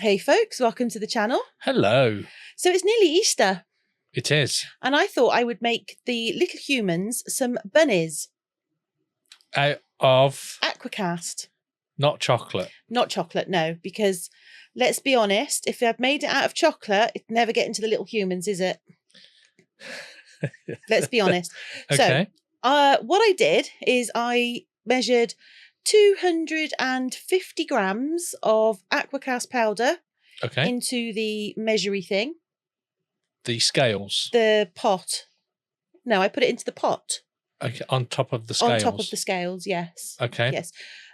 Hey folks, welcome to the channel. Hello. So it's nearly Easter. It is. And I thought I would make the little humans some bunnies. Out of? Aquacast. Not chocolate. Not chocolate, no, because let's be honest, if I'd made it out of chocolate, it'd never get into the little humans, is it? Let's be honest. Okay. So what I did is I measured 250 grams of Aquacast powder into the measury thing. The scales? The pot. No, I put it into the pot. Okay, on top of the scales? On top of the scales, yes. Okay. Yes.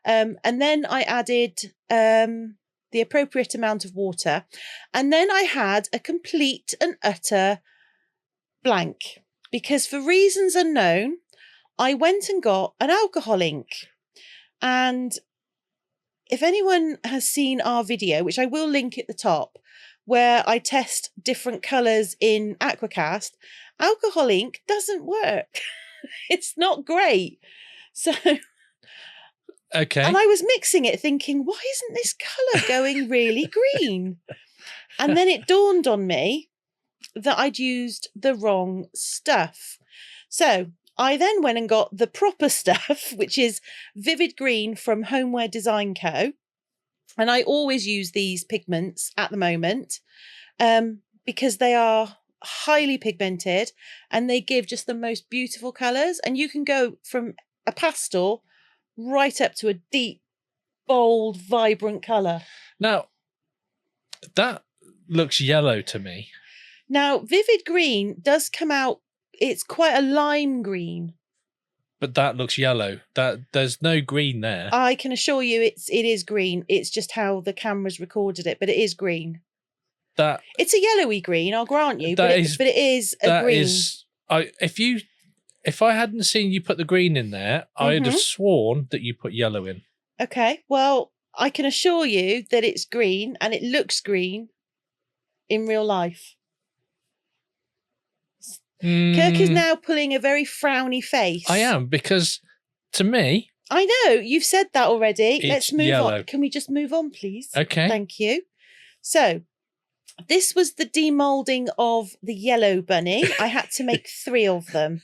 And then I added the appropriate amount of water. And then I had a complete and utter blank. Because for reasons unknown, I went and got an alcohol ink. And if anyone has seen our video, which I will link at the top, where I test different colours in Aquacast, alcohol ink doesn't work. It's not great. So, okay. And I was mixing it thinking, why isn't this colour going really green? And then it dawned on me that I'd used the wrong stuff. So I then went and got the proper stuff, which is Vivid Green from Homeware Design Co. And I always use these pigments at the moment because they are highly pigmented and they give just the most beautiful colours. And you can go from a pastel right up to a deep, bold, vibrant colour. Now, that looks yellow to me. Now, Vivid Green does come out, it's quite a lime green. But that looks yellow. There's no green there. I can assure you it is green. It's just how the cameras recorded it, but it is green. It's a yellowy green, I'll grant you, but it is a green. If I hadn't seen you put the green in there, I'd have sworn that you put yellow in. Okay. Well, I can assure you that it's green and it looks green in real life. Kirk is now pulling a very frowny face. I am, because to me... I know, you've said that already. Let's move yellow. on. Can we just move on, please? Okay. Thank you. So, this was the demoulding of the yellow bunny. I had to make 3 of them,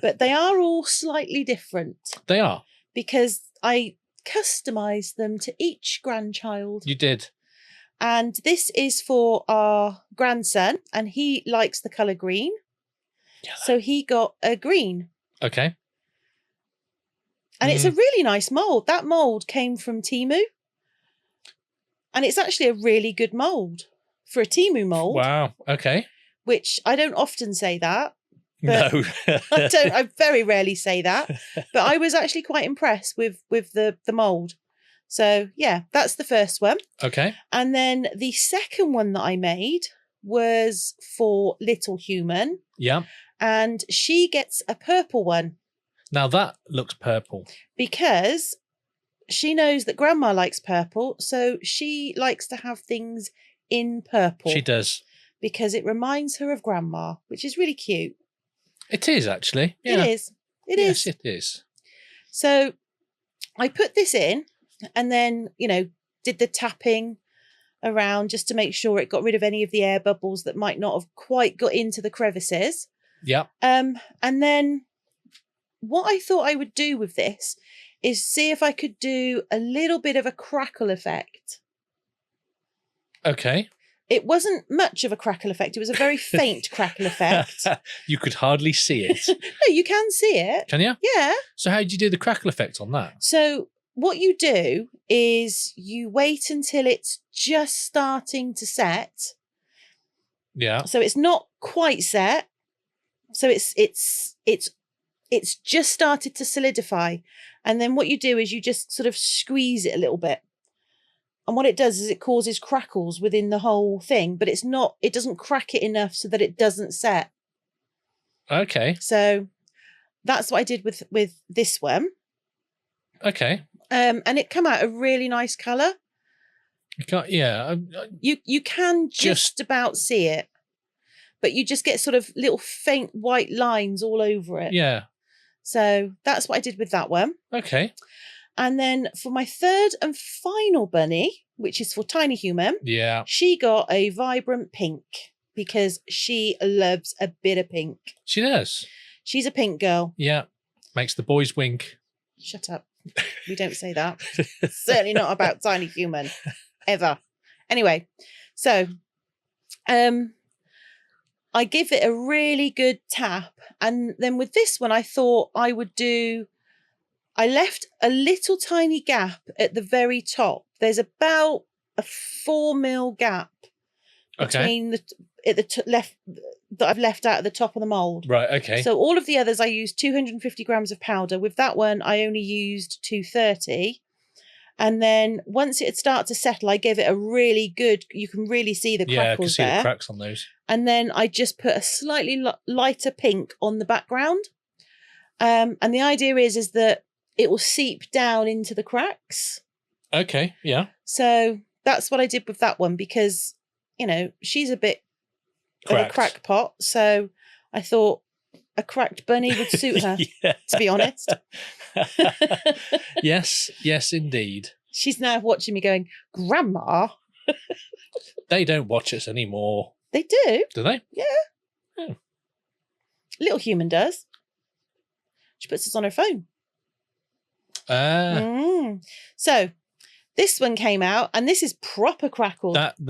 but they are all slightly different. They are. Because I customised them to each grandchild. You did. And this is for our grandson, and he likes the colour green. Yellow. So he got a green. Okay. And it's a really nice mould. That mould came from Temu. And it's actually a really good mould for a Temu mould. Wow. Okay. Which I don't often say that. But no. I very rarely say that. But I was actually quite impressed with the mould. So yeah, that's the first one. Okay. And then the second one that I made was for Little Human. Yeah. And she gets a purple one. Now that looks purple. Because she knows that Grandma likes purple, so she likes to have things in purple. She does. Because it reminds her of Grandma, which is really cute. It is, actually. Yeah. It is. It is. Yes, it is. So I put this in and then, did the tapping around just to make sure it got rid of any of the air bubbles that might not have quite got into the crevices. Yeah. And then what I thought I would do with this is see if I could do a little bit of a crackle effect. Okay. It wasn't much of a crackle effect. It was a very faint crackle effect. You could hardly see it. No, you can see it. Can you? Yeah. So how did you do the crackle effect on that? So what you do is you wait until it's just starting to set. Yeah. So it's not quite set. So it's just started to solidify. And then what you do is you just sort of squeeze it a little bit. And what it does is it causes crackles within the whole thing, but it doesn't crack it enough so that it doesn't set. Okay. So that's what I did with this one. Okay. And it came out a really nice colour. You can just about see it, but you just get sort of little faint white lines all over it. Yeah. So that's what I did with that one. Okay. And then for my third and final bunny, which is for tiny human. Yeah. She got a vibrant pink because she loves a bit of pink. She does. She's a pink girl. Yeah. Makes the boys wink. Shut up. We don't say that. Certainly not about tiny human. Ever. Anyway, so I give it a really good tap. And then with this one, I thought I left a little tiny gap at the very top. There's about a 4 mil gap between left that I've left out at the top of the mould. Right, okay. So all of the others I used 250 grams of powder. With that one, I only used 230. And then once it started to settle, I gave it a really good, you can really see the crackles I can see there. the cracks on those. And then I just put a slightly lighter pink on the background. And the idea is that it will seep down into the cracks. Okay, yeah. So that's what I did with that one because, you know, she's a bit of a crackpot. So I thought a cracked bunny would suit her, to be honest. Yes, indeed. She's now watching me going, Grandma. They don't watch us anymore. They do. Do they? Yeah. Oh. Little human does. She puts us on her phone. So this one came out, and this is proper crackle. That's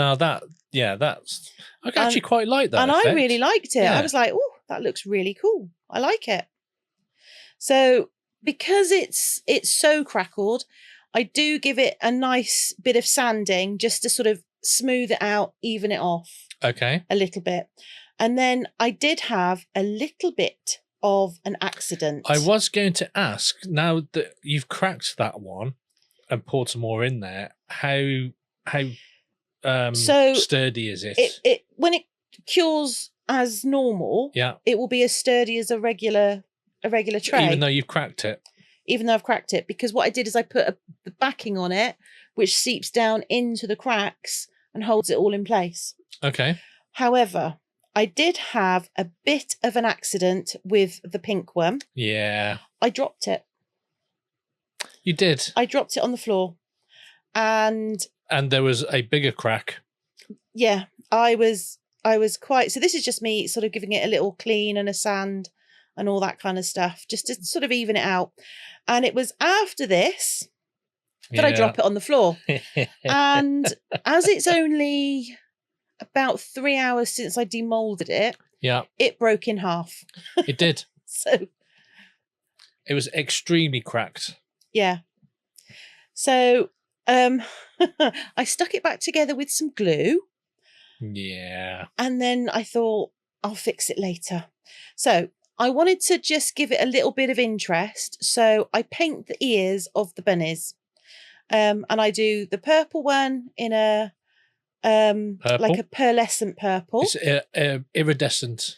I actually quite like that. And effect. I really liked it. Yeah. I was like, oh, that looks really cool. I like it. So because it's so crackled, I do give it a nice bit of sanding just to sort of smooth it out, even it off. Okay. A little bit. And then I did have a little bit of an accident. I was going to ask, now that you've cracked that one and poured some more in there, how sturdy is it? It when it cures as normal, it will be as sturdy as a regular tray. Even though you've cracked it? Even though I've cracked it, because what I did is I put the backing on it, which seeps down into the cracks and holds it all in place. Okay. However, I did have a bit of an accident with the pink one. Yeah. I dropped it. You did? I dropped it on the floor. And there was a bigger crack. Yeah, I was quite... So this is just me sort of giving it a little clean and a sand and all that kind of stuff, just to sort of even it out. And it was after this that I drop it on the floor. And as it's only about 3 hours since I demoulded it, it broke in half. It did. So it was extremely cracked. Yeah. So I stuck it back together with some glue. Yeah. And then I thought, I'll fix it later. So I wanted to just give it a little bit of interest. So I paint the ears of the bunnies. And I do the purple one in a like a pearlescent purple. It's iridescent.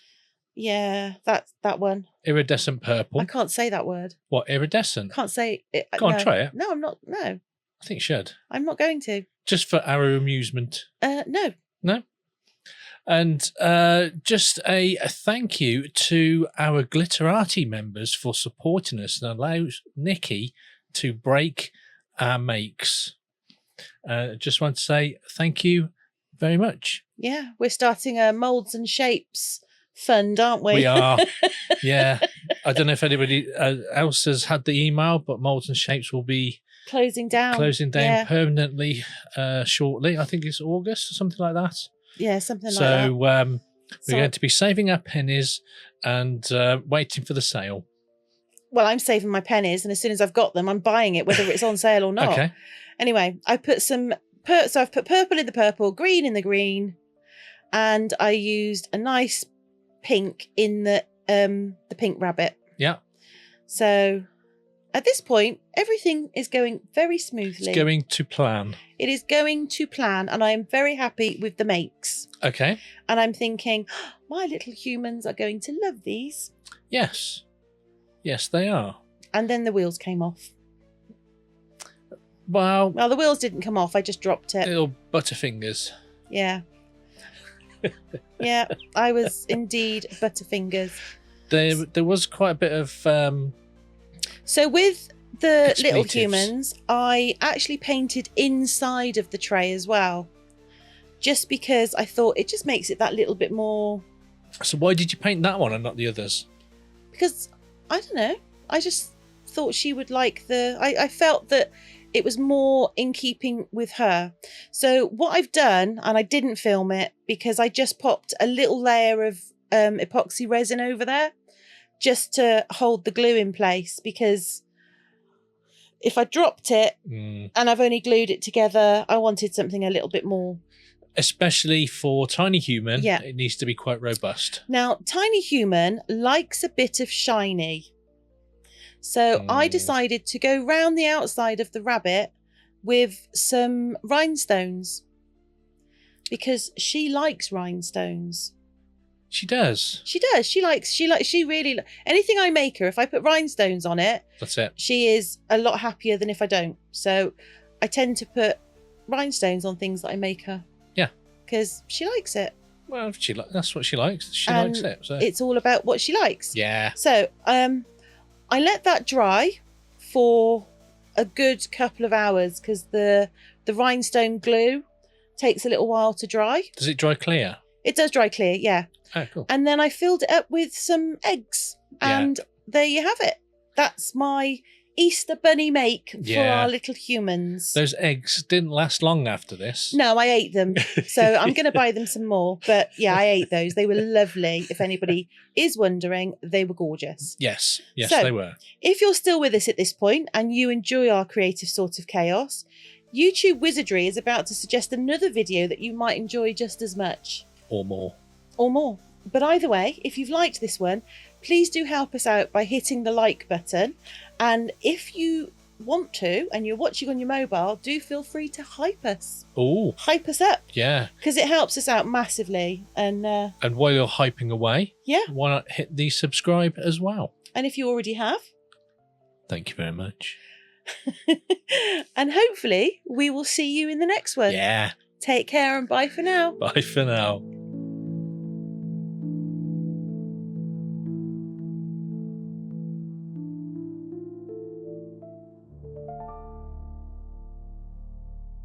Yeah, that one. Iridescent purple. I can't say that word. What, iridescent? Can't say it. Go on, try it. No, I'm not. No. I think you should. I'm not going to. Just for our amusement. No. No? And just a thank you to our Glitterati members for supporting us and allows Nikki to break our makes. Just want to say thank you very much. Yeah, we're starting a moulds and shapes fund, aren't we? We are. Yeah. I don't know if anybody else has had the email, but Moulds and Shapes will be closing down permanently shortly. I think it's August or something like that. Yeah, something like that. So we're going to be saving our pennies and waiting for the sale. Well, I'm saving my pennies, and as soon as I've got them, I'm buying it, whether it's on sale or not. Okay. Anyway, I put so I've put purple in the purple, green in the green, and I used a nice pink in the pink rabbit. Yeah. So at this point, everything is going very smoothly. It's going to plan. It is going to plan, and I am very happy with the makes. Okay. And I'm thinking, my little humans are going to love these. Yes. Yes, they are. And then the wheels came off. Well, the wheels didn't come off. I just dropped it. Little butterfingers. Yeah. Yeah, I was indeed butterfingers. There was quite a bit of... So with the little Expletives. humans, I actually painted inside of the tray as well. Just because I thought it just makes it that little bit more... So why did you paint that one and not the others? Because, I don't know, I just thought she would like the... I felt that it was more in keeping with her. So what I've done, and I didn't film it because I just popped a little layer of epoxy resin over there just to hold the glue in place, because if I dropped it and I've only glued it together, I wanted something a little bit more. Especially for Tiny Human, Yeah. it needs to be quite robust. Now, Tiny Human likes a bit of shiny. So I decided to go round the outside of the rabbit with some rhinestones, because she likes rhinestones. She does. She does. She really, anything I make her, if I put rhinestones on it, That's it. she is a lot happier than if I don't. So I tend to put rhinestones on things that I make her. Yeah. Because she likes it. Well, that's what she likes. She likes it. So. It's all about what she likes. Yeah. So I let that dry for a good couple of hours, because the rhinestone glue takes a little while to dry. Does it dry clear? It does dry clear, yeah. Oh, cool. And then I filled it up with some eggs, and there you have it. That's my Easter bunny make for our little humans. Those eggs didn't last long after this. No, I ate them. So I'm going to buy them some more. But yeah, I ate those. They were lovely. If anybody is wondering, they were gorgeous. Yes, So, they were. If you're still with us at this point and you enjoy our creative sort of chaos, YouTube Wizardry is about to suggest another video that you might enjoy just as much. Or more. Or more. But either way, if you've liked this one, please do help us out by hitting the like button. And if you want to, and you're watching on your mobile, do feel free to hype us. Oh. Hype us up. Yeah. Because it helps us out massively. And while you're hyping away, yeah, why not hit the subscribe as well? And if you already have, thank you very much. And hopefully we will see you in the next one. Yeah. Take care and bye for now. Bye for now.